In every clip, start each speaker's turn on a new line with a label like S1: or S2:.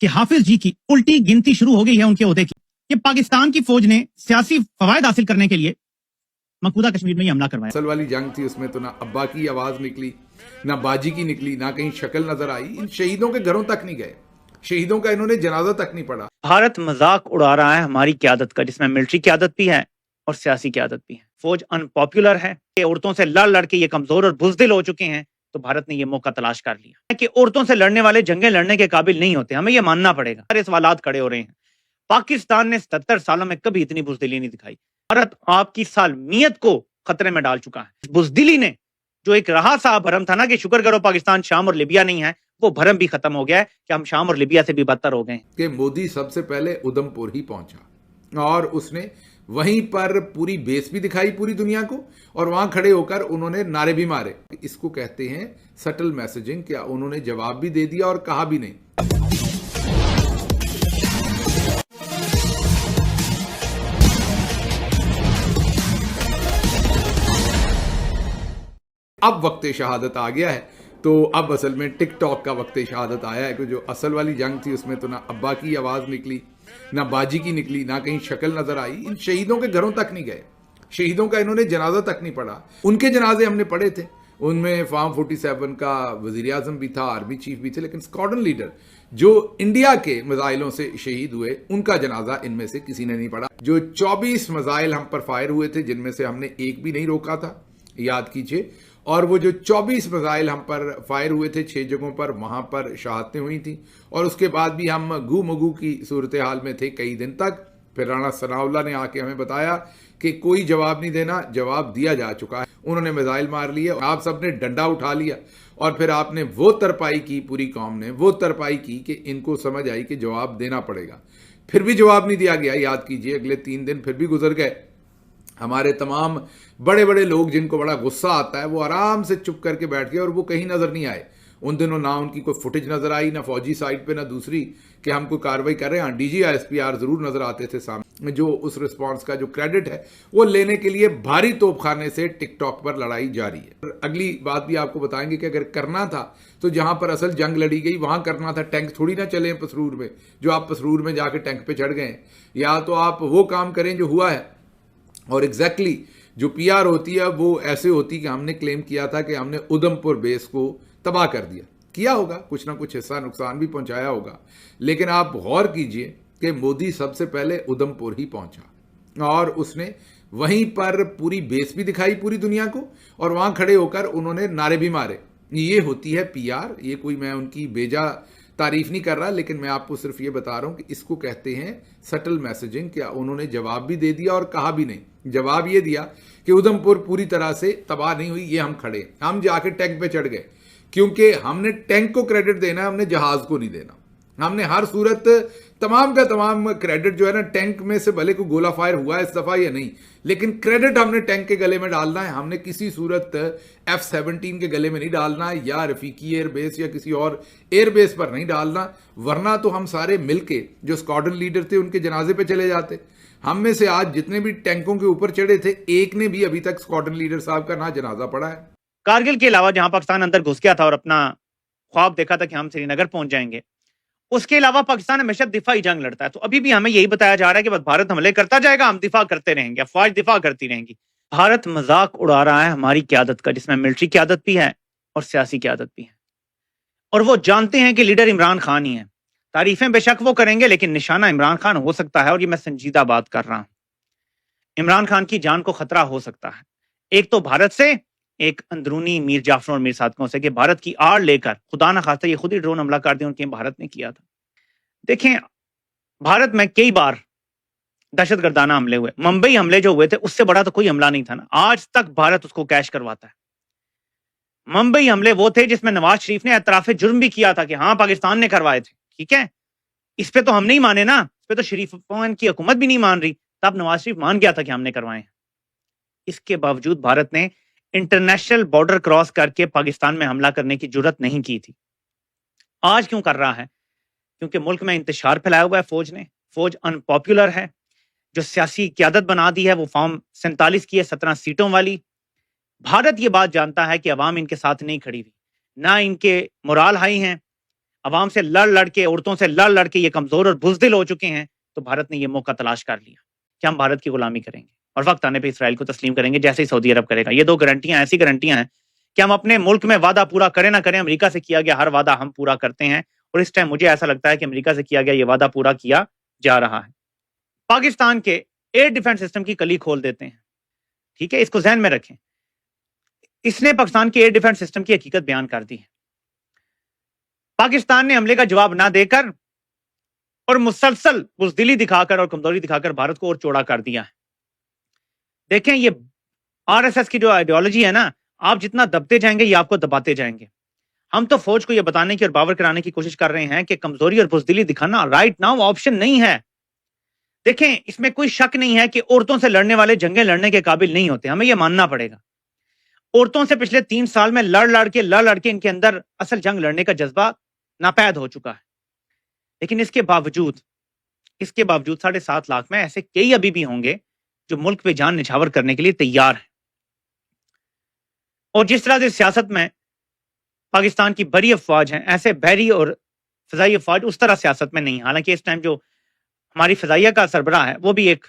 S1: कि हाफिज जी की उल्टी गिनती शुरू हो गई है उनके ओहदे की कि पाकिस्तान की फौज ने सियासी फवायद हासिल करने के लिए मकबूजा कश्मीर में ये हमला करवाया।
S2: असल वाली जंग थी, उसमें तो ना अब्बा की आवाज निकली, ना बाजी की निकली, ना कहीं शक्ल नजर आई। इन शहीदों के घरों तक नहीं गए, शहीदों का इन्होंने जनाजा तक नहीं पढ़ा।
S3: भारत मजाक उड़ा रहा है हमारी क्यादत का, जिसमें मिलिट्री क्यादत भी है और सियासी क्यादत भी है। फौज अनपॉपुलर है कि औरतों से लड़ लड़ के ये कमजोर और बुजदिल हो चुके हैं, तो भारत ने ये मौका तलाश कर लिया कि औरतों से लड़ने वाले जंगें लड़ने के काबिल नहीं होते, हमें ये मानना पड़ेगा। सारे सवालात खड़े हो रहे हैं। पाकिस्तान ने 77 सालों में कभी इतनी बुजदिली नहीं दिखाई। भारत आपकी सालमियत को खतरे में डाल चुका है। बुजदिली ने जो एक रहा सा भरम था ना कि शुक्र करो पाकिस्तान शाम और लिबिया नहीं है, वो भरम भी खत्म हो गया है कि हम शाम और लिबिया से भी बदतर हो गए
S2: कि मोदी सबसे पहले उधमपुर ही पहुंचा और उसने वहीं पर पूरी बेस भी दिखाई पूरी दुनिया को, और वहां खड़े होकर उन्होंने नारे भी मारे। इसको कहते हैं सटल मैसेजिंग। क्या उन्होंने जवाब भी दे दिया और कहा भी नहीं। अब वक्त शहादत आ गया है, तो अब असल में टिकटॉक का वक्त शहादत आया है कि जो असल वाली जंग थी उसमें तो ना अब्बा की आवाज़ निकली, ना बाजी की निकली, ना कहीं शक्ल नजर आई। इन शहीदों के घरों तक नहीं गए, शहीदों का इन्होंने जनाजा तक नहीं पढ़ा। उनके जनाजे हमने पढ़े थे, उनमें फार्म 47 का वजीर आजम भी था, आर्मी चीफ भी थे, लेकिन स्क्वाड्रन लीडर जो इंडिया के मिसाइलों से शहीद हुए उनका जनाजा इनमें से किसी ने नहीं पढ़ा। जो 24 मिसाइल हम पर फायर हुए थे, जिनमें से हमने एक भी नहीं रोका था, याद कीजिए। और वो जो 24 मिसाइल हम पर फायर हुए थे 6 जगहों पर, वहां पर शहादतें हुई थी, और उसके बाद भी हम गू मगू की सूरत हाल में थे कई दिन तक। फिर राणा सनाउल्लाह ने आके हमें बताया कि कोई जवाब नहीं देना, जवाब दिया जा चुका है। उन्होंने मिसाइल मार लिए, आप सबने डंडा उठा लिया, और फिर आपने वो तरपाई की, पूरी कौम ने वो तरपाई की कि इनको समझ आई कि जवाब देना पड़ेगा। फिर भी जवाब नहीं दिया गया। याद कीजिए, अगले 3 दिन फिर भी गुजर गए। हमारे तमाम बड़े बड़े लोग जिनको बड़ा गुस्सा आता है वो आराम से चुप करके बैठ गए और वो कहीं नजर नहीं आए। उन दिनों ना उनकी कोई फुटेज नजर आई, ना फौजी साइड पे, ना दूसरी कि हम कोई कार्रवाई कर रहे हैं। डीजी एसपीआर जरूर नजर आते थे सामने, जो उस रिस्पांस का जो क्रेडिट है वो लेने के लिए भारी तोपखाने से टिकटॉक पर लड़ाई जारी है। अगली बात भी आपको बताएंगे कि अगर करना था तो जहां पर असल जंग लड़ी गई वहां करना था। टैंक थोड़ी ना चले पसरूर में, जो आप पसरूर में जाके टैंक पे चढ़ गए। या तो आप वो काम करें जो हुआ है, और एग्जैक्टली जो पीआर होती है वो ऐसे होती कि हमने क्लेम किया था कि हमने उधमपुर बेस को तबाह कर दिया। किया होगा, कुछ ना कुछ हिस्सा नुकसान भी पहुंचाया होगा, लेकिन आप गौर कीजिए कि मोदी सबसे पहले उधमपुर ही पहुंचा और उसने वहीं पर पूरी बेस भी दिखाई पूरी दुनिया को, और वहां खड़े होकर उन्होंने नारे भी मारे। ये होती है पीआर। ये कोई मैं उनकी बेजा तारीफ नहीं कर रहा, लेकिन मैं आपको सिर्फ ये बता रहा हूं कि इसको कहते हैं सटल मैसेजिंग। क्या उन्होंने जवाब भी दे दिया और कहा भी नहीं। जवाब ये दिया कि उधमपुर पूरी तरह से तबाह नहीं हुई, ये हम खड़े, हम जाके टैंक पे चढ़ गए, क्योंकि हमने टैंक को क्रेडिट देना है, हमने जहाज को नहीं देना। हमने हर सूरत तमाम का तमाम क्रेडिट जो है ना, टैंक में से भले को गोला फायर हुआ है इस दफा या नहीं, लेकिन क्रेडिट हमने टैंक के गले में डालना है। हमने किसी सूरत F-17 के गले में नहीं डालना, या रफीकी एयरबेस या किसी और एयरबेस पर नहीं डालना, वरना तो हम सारे मिलके जो स्क्वाड्रन लीडर थे उनके जनाजे पे चले जाते। हम में से आज जितने भी टैंकों के ऊपर चढ़े थे, एक ने भी अभी तक स्क्वाड्रन लीडर साहब का ना जनाजा पड़ा है।
S3: कारगिल के अलावा जहां पाकिस्तान अंदर घुस गया था और अपना ख्वाब देखा था कि हम श्रीनगर पहुंच जाएंगे, उसके अलावा पाकिस्तान हमेशा दिफाई जंग लड़ता है। तो अभी भी हमें यही बताया जा रहा है कि बस भारत हमले करता जाएगा, हम दिफा करते रहेंगे, अफवाज दिफा करती रहेंगी। भारत मजाक उड़ा रहा है हमारी क्यादत का, जिसमें मिलिट्री क्यादत भी है और सियासी क्यादत भी है। और वो जानते हैं कि लीडर इमरान खान ही है। तारीफें बेशक वो करेंगे, लेकिन निशाना इमरान खान हो सकता है, और ये मैं संजीदा बात कर रहा हूं। इमरान खान की जान को खतरा हो सकता है, एक तो भारत से, एक अंदरूनी मीर जाफरों और मीर सादकों से, कि भारत की आड़ लेकर खुदा ना खास्ता ये खुद ही ड्रोन हमला कर दें, उनके भारत ने किया था। देखें, भारत में कई बार दहशतगर्दाना हमले हुए। मुंबई हमले जो हुए थे उससे बड़ा तो कोई हमला नहीं था ना, आज तक भारत उसको कैश करवाता है। मुंबई हमले वो थे जिसमें नवाज शरीफ ने एतराफे जुर्म भी किया था कि हाँ पाकिस्तान ने करवाए थे। ठीक है, इस पे तो हम नहीं माने ना, इस पे तो शरीफों की हुकूमत भी नहीं मान रही, तब नवाज शरीफ मान गया था कि हमने करवाए हैं। इसके बावजूद भारत ने इंटरनेशनल बॉर्डर क्रॉस करके पाकिस्तान में हमला करने की जुर्रत नहीं की थी। आज क्यों कर रहा है? क्योंकि मुल्क में इंतशार फैलाया हुआ है फौज ने, फौज अनपॉपुलर है। जो सियासी क्यादत बना दी है वो फॉर्म 47 की है, 17 सीटों वाली। भारत ये बात जानता है कि अवाम इनके साथ नहीं खड़ी हुई, ना इनके मोराल हाई हैं, अवाम से लड़ लड़ के, औरतों से लड़ लड़ के ये कमजोर और बुजदिल हो चुके हैं, तो भारत ने ये मौका तलाश कर लिया कि हम भारत की गुलामी करेंगे और वक्त आने पे इसराइल को तस्लीम करेंगे, जैसे ही सऊदी अरब करेगा। ये 2 गारंटियां, ऐसी गारंटियां हैं कि हम अपने मुल्क में वादा पूरा करें ना करें, अमेरिका से किया गया हर वादा हम पूरा करते हैं। और इस टाइम मुझे ऐसा लगता है कि अमेरिका से किया गया ये वादा पूरा किया जा रहा है। पाकिस्तान के एयर डिफेंस सिस्टम की कली खोल देते हैं, ठीक है, इसको ध्यान में रखें। इसने पाकिस्तान के एयर डिफेंस सिस्टम की हकीकत बयान कर दी है। पाकिस्तान ने हमले का जवाब ना देकर और मुसलसल बुज़दिली दिखाकर और कमजोरी दिखाकर भारत को और चौड़ा कर दिया है। देखें, ये आरएसएस की जो आइडियोलॉजी है ना, आप जितना दबते जाएंगे ये आपको दबाते जाएंगे। हम तो फौज को ये बताने की और बावर कराने की कोशिश कर रहे हैं कि कमजोरी और बुज़दिली दिखाना राइट नाउ ऑप्शन नहीं है। देखें, इसमें कोई शक नहीं है कि औरतों से लड़ने वाले जंगें लड़ने के काबिल नहीं होते, हमें यह मानना पड़ेगा। औरतों से पिछले 3 साल में लड़ लड़ के इनके अंदर असल जंग लड़ने का जज्बा नापैद हो चुका है। लेकिन इसके बावजूद 7.5 लाख में ऐसे कई अभी भी होंगे जो मुल्क पे जान निछावर करने के लिए तैयार हैं। और जिस तरह से सियासत में पाकिस्तान की बड़ी अफवाज हैं, ऐसे बहरी और फजाई अफवाज उस तरह सियासत में नहीं। हालांकि इस टाइम जो हमारी फजाइया का सरबराह है वो भी एक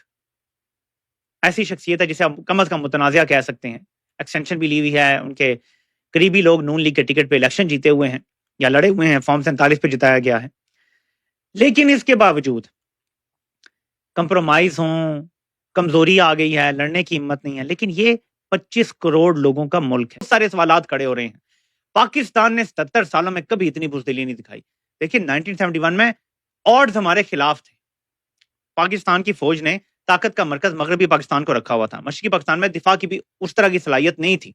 S3: ऐसी शख्सियत है जिसे हम कम अज कम मुतनाज़िया कह सकते हैं। एक्सटेंशन भी ली हुई है, उनके करीबी लोग नून लीग के टिकट पे इलेक्शन जीते हुए हैं या लड़े हुए हैं, फॉर्म 47 पे जिताया गया है। लेकिन इसके बावजूद कंप्रोमाइज हों, कमजोरी आ गई है, लड़ने की हिम्मत नहीं है। लेकिन ये 25 करोड़ लोगों का मुल्क है, बहुत सारे सवालात खड़े हो रहे हैं। पाकिस्तान ने 77 सालों में कभी इतनी बुज़दिली नहीं दिखाई। देखिए 1971 में ऑड्स हमारे खिलाफ थे। पाकिस्तान की फौज ने ताकत का मरकज मगरबी पाकिस्तान को रखा हुआ था। मशरकी पाकिस्तान में दिफा की भी उस तरह की सलाहियत नहीं थी,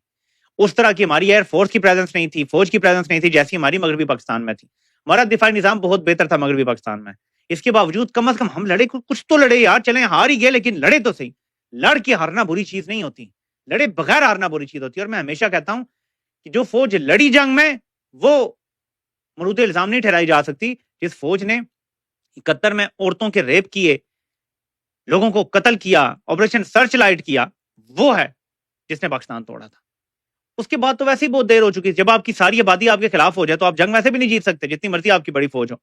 S3: उस तरह की हमारी एयर फोर्स की प्रेजेंस नहीं थी, फौज की प्रेजेंस नहीं थी जैसी हमारी मगरबी पाकिस्तान में थी। हमारा दिफाई निजाम बहुत बेहतर था मगरबी पाकिस्तान में। इसके बावजूद कम अज कम हम लड़े, कुछ तो लड़े यार, चले हार ही गए लेकिन लड़े तो सही। लड़ के हारना बुरी चीज नहीं होती, लड़े बगैर हारना बुरी चीज होती है। और मैं हमेशा कहता हूं कि जो फौज लड़ी जंग में वो मरूद इल्जाम नहीं ठहराई जा सकती। जिस फौज ने 71 में औरतों के रेप किए, लोगों को कत्ल किया, ऑपरेशन सर्च लाइट किया, वो है जिसने पाकिस्तान तोड़ा था। उसके बाद तो वैसे ही बहुत देर हो चुकी है। जब आपकी सारी आबादी आपके खिलाफ हो जाए तो आप जंग वैसे भी नहीं जीत सकते, जितनी मर्जी आपकी बड़ी फौज हो।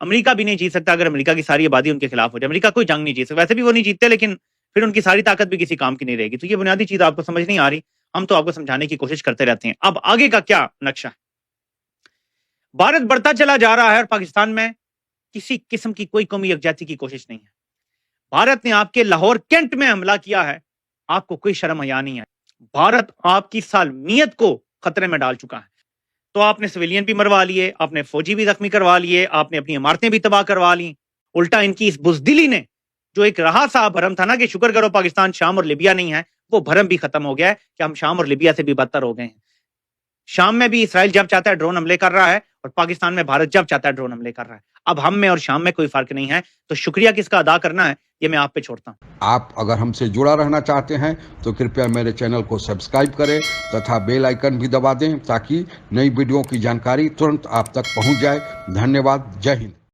S3: अमेरिका भी नहीं जीत सकता अगर अमेरिका की सारी आबादी उनके खिलाफ हो जाए। अमेरिका कोई जंग नहीं जीत सकता, वैसे भी वो नहीं जीतते, लेकिन फिर उनकी सारी ताकत भी किसी काम की नहीं रहेगी। तो ये बुनियादी चीज आपको समझ नहीं आ रही, हम तो आपको समझाने की कोशिश करते रहते हैं। अब आगे का क्या नक्शा है? भारत बढ़ता चला जा रहा है और पाकिस्तान में किसी किस्म की कोई कौमी यकजहती की कोशिश नहीं है। भारत ने आपके लाहौर कैंट में हमला किया है, आपको कोई शर्म हया नहीं है। भारत आपकी सालमियत को खतरे में डाल चुका है। तो आपने सिविलियन भी मरवा लिए, आपने फौजी भी जख्मी करवा लिए, आपने अपनी इमारतें भी तबाह करवा ली। उल्टा इनकी इस बुज़दिली ने जो एक रहा सा भरम था ना कि शुक्र करो पाकिस्तान शाम और लिबिया नहीं है, वो भरम भी खत्म हो गया है कि हम शाम और लिबिया से भी बदतर हो गए हैं। शाम में भी इसराइल जब चाहता है ड्रोन हमले कर रहा है और पाकिस्तान में भारत जब चाहता है ड्रोन हमले कर रहा है। अब हम में और शाम में कोई फर्क नहीं है। तो शुक्रिया किसका अदा करना है ये मैं आप पे छोड़ता हूं।
S4: आप अगर हमसे जुड़ा रहना चाहते हैं तो कृपया मेरे चैनल को सब्सक्राइब करें तथा बेल आइकन भी दबा दें ताकि नई वीडियो की जानकारी तुरंत आप तक पहुंच जाए। धन्यवाद। जय हिंद।